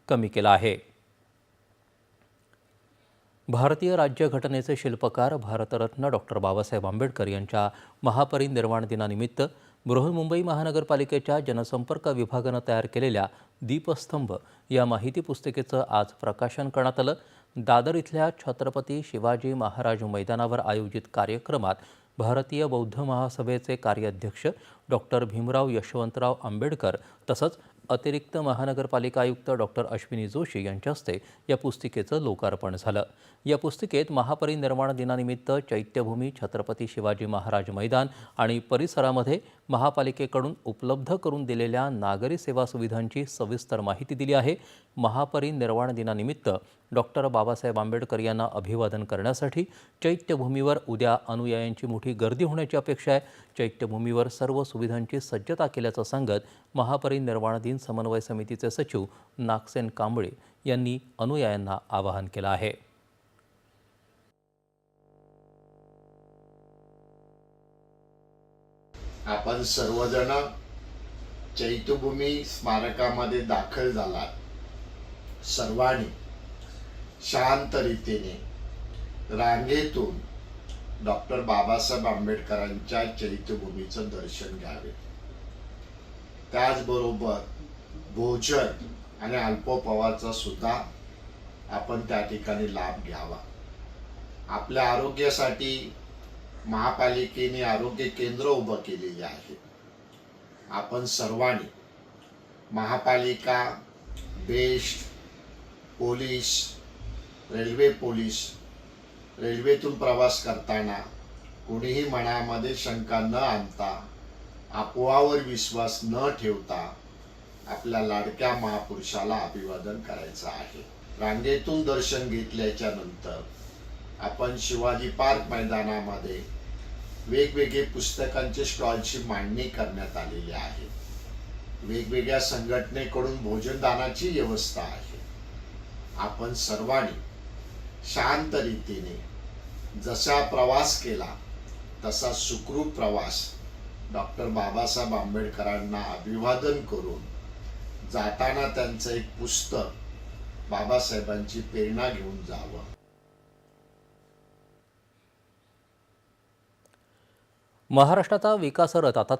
कमी केला आहे। भारतीय राज्यघटनेचे शिल्पकार भारतरत्न डॉक्टर बाबासाहेब आंबेडकर यांच्या महापरिनिर्वाण दिनानिमित्त बृहन्मुंबई महानगरपालिकेच्या जनसंपर्क विभागानं तयार केलेल्या दीपस्तंभ या माहिती पुस्तिकेचं आज प्रकाशन करण्यात आलं। दादर इथल्या छत्रपती शिवाजी महाराज मैदानावर आयोजित कार्यक्रमात भारतीय बौद्ध महासभेचे कार्याध्यक्ष डॉक्टर भीमराव यशवंतराव आंबेडकर तसंच अतिरिक्त महानगरपालिका आयुक्त डॉक्टर अश्विनी जोशी यांच्या हस्ते या पुस्तिकेचं लोकार्पण झालं। या पुस्तिकेत महापरिनिर्वाण दिनानिमित्त चैत्यभूमी, छत्रपती शिवाजी महाराज मैदान आणि परिसरामध्ये महापालिकेकडून उपलब्ध करून दिलेल्या नागरी सेवा सुविधांची सविस्तर माहिती दिली आहे। महापरिनिर्वाण दिनानिमित्त डॉक्टर बाबासाहेब आंबेडकर यांना अभिवादन करण्यासाठी चैत्यभूमीवर उद्या अनुयायांची मोठी गर्दी होण्याची अपेक्षा आहे। चैत्यभूमीवर सर्व सुविधांची सज्जता केल्याचं सांगत महापरिनिर्वाण दिन समन्वय समितीचे सचिव नागसेन कांबळे यांनी अनुयायांना आवाहन केलं आहे। आपण सर्वजण चैत्यभूमी स्मारकामध्ये दाखल झालात। सर्वांनी शांत रीतीने रांगेतून डॉक्टर बाबासाहेब आंबेडकरांच्या चैत्यभूमीचं दर्शन घ्यावे। त्याचबरोबर भोजन आणि अल्पोपहाराचा सुद्धा आपण त्या ठिकाणी लाभ घ्यावा। आपल्या आरोग्यासाठी महापालिकेने आरोग्य केंद्र उभं केलेले आहे। आपण सर्वांनी महापालिका, बेस्ट, पोलीस, रेल्वेतून प्रवास करताना कोणीही मनामध्ये शंका न आणता, अफवावर विश्वास न ठेवता आपल्या लाडक्या महापुरुषाला अभिवादन करायचं आहे। रांगेतून दर्शन घेतल्याच्या नंतर आपण शिवाजी पार्क मैदानामध्ये वेगवेगळे पुस्तकांचे स्टॉलची मांडणी करण्यात आलेली आहे। वेगवेगळ्या संघटनेकडून भोजनदानाची व्यवस्था आहे। आपण सर्वांनी शांत रीतीने जसा प्रवास केला तसा सुखरूप प्रवास डॉक्टर बाबासाहेब आंबेडकरांना अभिवादन करून जाताना त्यांचं एक पुस्तक बाबासाहेबांची प्रेरणा घेऊन जावं। महाराष्ट्राचा विकास रथ आता